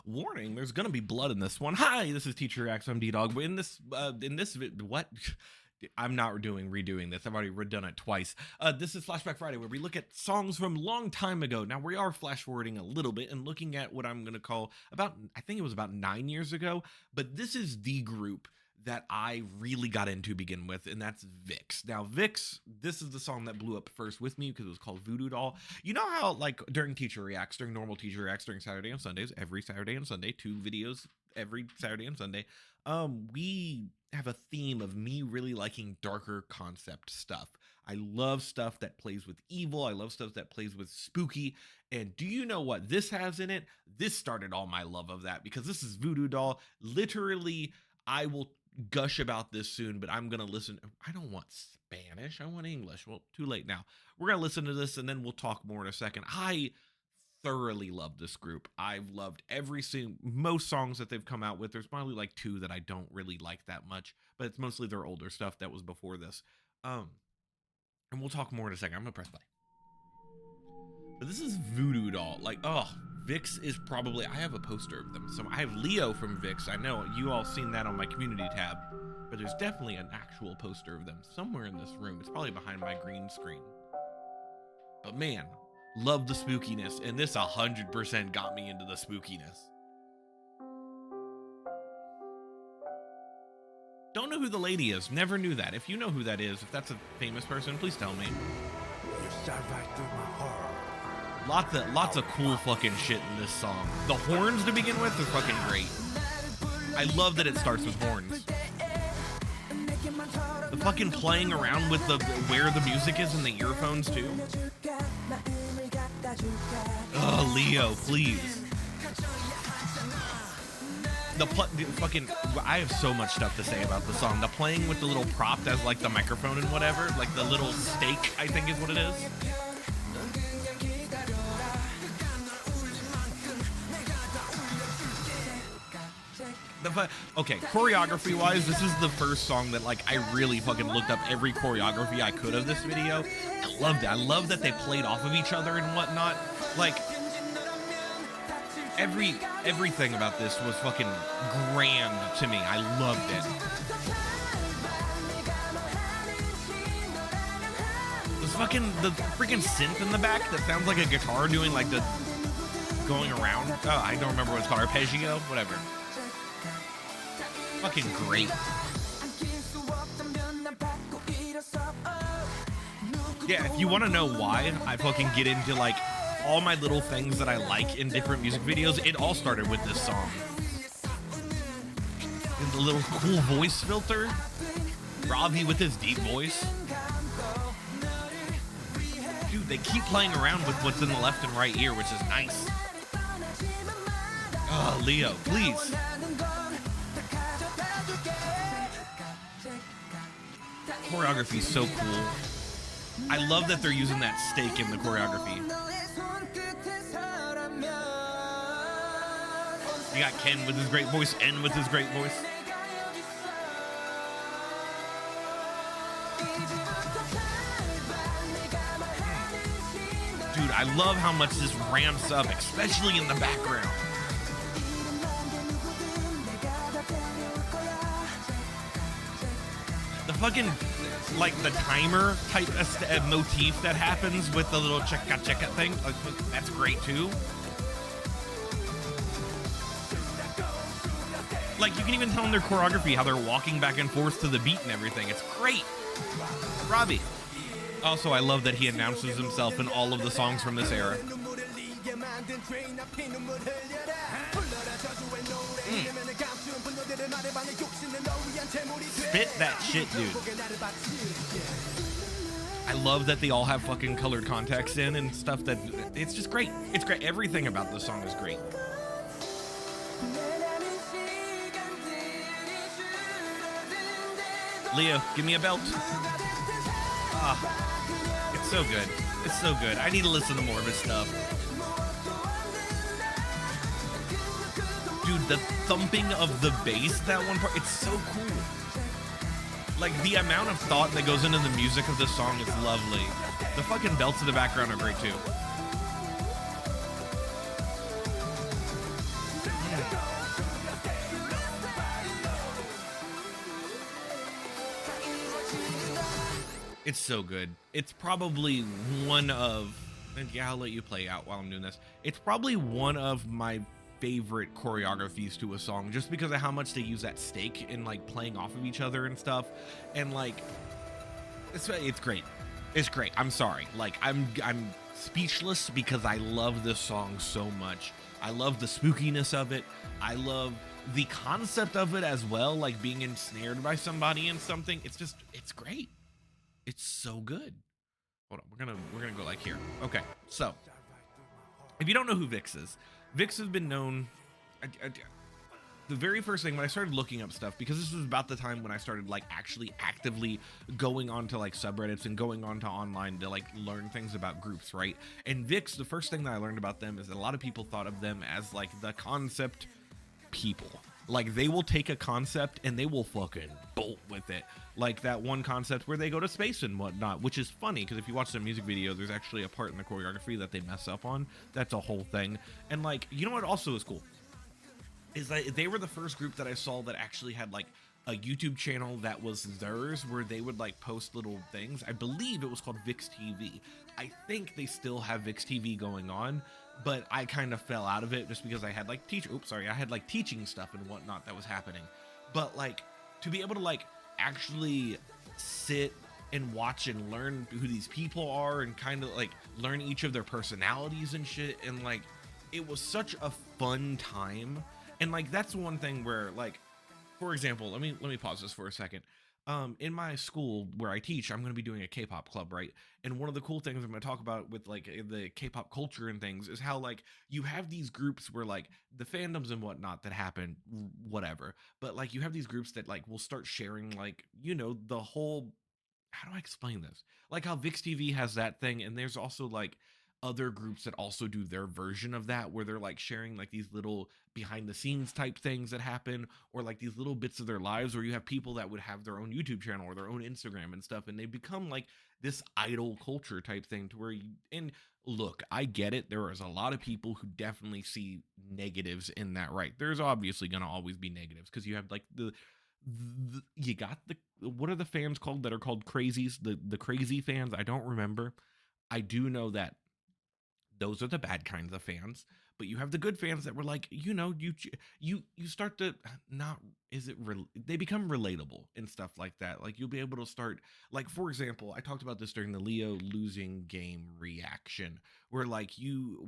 Warning, there's gonna be blood in this one. Hi, this is Teacher X. I'm Ddog. But what? I'm not redoing this. I've already redone it twice. This is Flashback Friday, where we look at songs from long time ago. Now, we are flash forwarding a little bit and looking at what I'm gonna call I think it was about 9 years ago, but this is the group that I really got into to begin with, and that's VIXX. Now, VIXX, this is the song that blew up first with me because it was called Voodoo Doll. You know how, like, during Teacher Reacts, during normal Teacher Reacts, during Saturday and Sundays, every Saturday and Sunday, 2 videos every Saturday and Sunday, we have a theme of me really liking darker concept stuff. I love stuff that plays with evil. I love stuff that plays with spooky. And do you know what this has in it? This started all my love of that because this is Voodoo Doll. Literally, I will gush about this soon, but I'm gonna listen. I don't want Spanish, I want English. Well, too late now. We're gonna listen to this and then we'll talk more in a second. I thoroughly love this group. I've loved most songs that they've come out with. There's probably like 2 that I don't really like that much, but it's mostly their older stuff that was before this. And we'll talk more in a second. I'm gonna press play. But this is Voodoo Doll. Like, oh, VIXX is probably, I have a poster of them. So I have Leo from VIXX. I know you all seen that on my community tab, but there's definitely an actual poster of them somewhere in this room. It's probably behind my green screen. But man, love the spookiness, and this 100% got me into the spookiness. Don't know who the lady is. Never knew that. If you know who that is, if that's a famous person, please tell me. You shot right through my heart. Lots of cool fucking shit in this song. The horns to begin with are fucking great. I love that it starts with horns. The fucking playing around with where the music is in the earphones too. Oh, Leo, please. I have so much stuff to say about the song. The playing with the little prop as like the microphone and whatever, like the little stake, I think is what it is. Okay, choreography wise, this is the first song that like I really fucking looked up every choreography I could of this video. I loved it. I love that they played off of each other and whatnot. Like everything about this was fucking grand to me. I loved it. The freaking synth in the back that sounds like a guitar doing like the going around. Oh, I don't remember what it's called. Arpeggio, whatever. Fucking great. Yeah, if you want to know why I fucking get into like all my little things that I like in different music videos, it all started with this song. And the little cool voice filter, Ravi with his deep voice. Dude, they keep playing around with what's in the left and right ear, which is nice. Oh, Leo, please. Choreography is so cool. I love that they're using that stake in the choreography. You got Ken with his great voice, N with his great voice. Dude, I love how much this ramps up, especially in the background. The fucking, like the timer type of motif that happens with the little checka thing, like, that's great too. Like you can even tell in their choreography how they're walking back and forth to the beat and everything. It's great. Robbie. Also, I love that he announces himself in all of the songs from this era. Spit that shit, dude. I love that they all have fucking colored context in and stuff that, it's just great. It's great. Everything about this song is great. Leo, give me a belt. Ah, it's so good. It's so good. I need to listen to more of his stuff. Dude, the thumping of the bass, that one part, it's so cool. Like, the amount of thought that goes into the music of this song is lovely. The fucking belts in the background are great, too. It's so good. It's probably one of, and yeah, I'll let you play out while I'm doing this. It's probably one of my favorite choreographies to a song, just because of how much they use that stake and like playing off of each other and stuff. And like, it's great. It's great. I'm sorry. Like I'm speechless because I love this song so much. I love the spookiness of it. I love the concept of it as well, like being ensnared by somebody in something. It's great. It's so good. Hold on, we're gonna go like here. Okay, so if you don't know who VIXX is, VIXX has been known. The very first thing when I started looking up stuff, because this was about the time when I started like actually actively going onto like subreddits and going onto online to like learn things about groups, right? And VIXX, the first thing that I learned about them is that a lot of people thought of them as like the concept people. Like they will take a concept and they will fucking bolt with it. Like that one concept where they go to space and whatnot, which is funny because if you watch the music video, there's actually a part in the choreography that they mess up on. That's a whole thing. And like, you know what also is cool? Is that they were the first group that I saw that actually had like a YouTube channel that was theirs, where they would like post little things. I believe it was called VIXX TV. I think they still have VIXX TV going on, but I kind of fell out of it just because I had like I had like teaching stuff and whatnot that was happening. But like to be able to like actually sit and watch and learn who these people are and kind of like learn each of their personalities and shit, and like it was such a fun time. And like that's one thing where like, for example, let me pause this for a second. In my school where I teach, I'm going to be doing a K-pop club, right? And one of the cool things I'm going to talk about with like the K-pop culture and things is how like you have these groups where like the fandoms and whatnot that happen, whatever. But like you have these groups that like will start sharing like, you know, the whole, how do I explain this? Like how VIXX TV has that thing, and there's also like other groups that also do their version of that, where they're like sharing like these little behind the scenes type things that happen, or like these little bits of their lives, where you have people that would have their own YouTube channel or their own Instagram and stuff, and they become like this idol culture type thing to where you, and look, I get it, there is a lot of people who definitely see negatives in that, right? There's obviously going to always be negatives because you have like you got the, what are the fans called that are called crazies, the crazy fans? I don't remember. I do know that those are the bad kinds of fans, but you have the good fans that were like, you know, you start to not, they become relatable and stuff like that. Like you'll be able to start, like, for example, I talked about this during the Leo losing game reaction, where like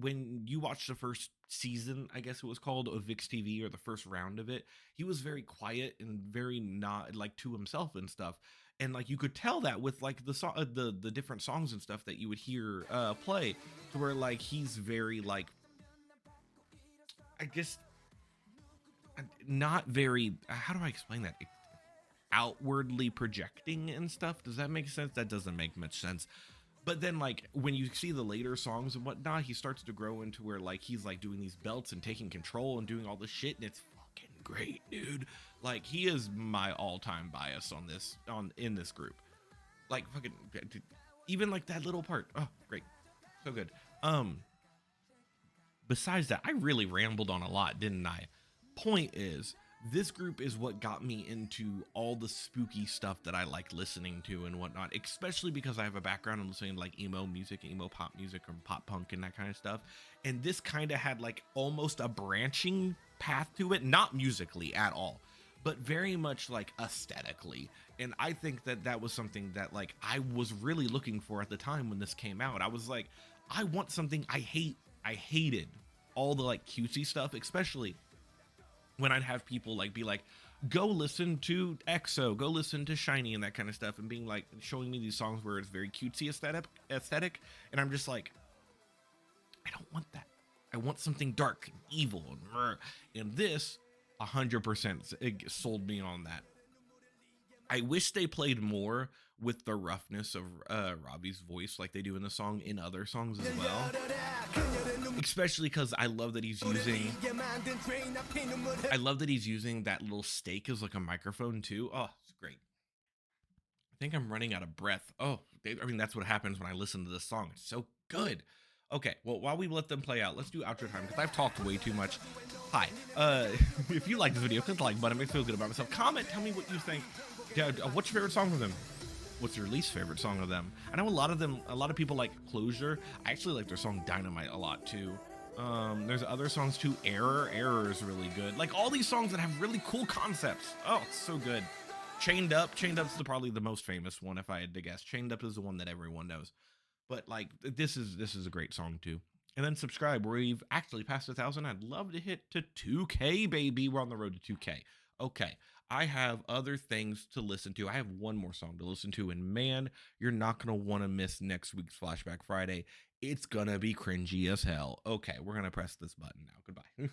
when you watch the first season, I guess it was called, of VIXX TV, or the first round of it, he was very quiet and very not like to himself and stuff. And like you could tell that with like the different songs and stuff that you would hear play, to where like he's very like, I guess, not very, how do I explain that, outwardly projecting and stuff. Does that make sense? That doesn't make much sense. But then like when you see the later songs and whatnot, he starts to grow into where like he's like doing these belts and taking control and doing all this shit, and it's fucking great, dude. Like he is my all-time bias on this, in this group. Like fucking, even like that little part, oh great, so good. Besides that, I really rambled on a lot, didn't I? Point is, this group is what got me into all the spooky stuff that I like listening to and whatnot, especially because I have a background in listening to like emo music, emo pop music, or pop punk and that kind of stuff. And this kind of had like almost a branching path to it, not musically at all, but very much like aesthetically. And I think that that was something that like I was really looking for at the time when this came out. I was like, I want something. I hated all the like cutesy stuff, especially when I'd have people like be like, go listen to EXO, go listen to Shiny and that kind of stuff, and being like showing me these songs where it's very cutesy aesthetic, and I'm just like, I don't want that. I want something dark and evil and this 100% sold me on that. I wish they played more with the roughness of Robbie's voice like they do in the song, in other songs as well. Especially because I love that he's using that little stake as like a microphone too. Oh, it's great. I think I'm running out of breath. Oh, I mean, that's what happens when I listen to this song. It's so good. Okay, well, while we let them play out, let's do outro time because I've talked way too much. Hi. If you like this video, click the like button. It makes me feel good about myself. Comment, tell me what you think. What's your favorite song from them? What's your least favorite song of them? I know a lot of people like Closure. I actually like their song Dynamite a lot too. There's other songs too. Error is really good. Like all these songs that have really cool concepts. Oh, it's so good. Chained Up's probably the most famous one if I had to guess. Chained Up is the one that everyone knows. But like this is a great song too. And then subscribe. We've actually passed 1,000. I'd love to hit to 2K, baby. We're on the road to 2K. Okay, I have other things to listen to. I have one more song to listen to, and man, you're not gonna want to miss next week's Flashback Friday. It's gonna be cringy as hell. Okay, we're gonna press this button now. Goodbye.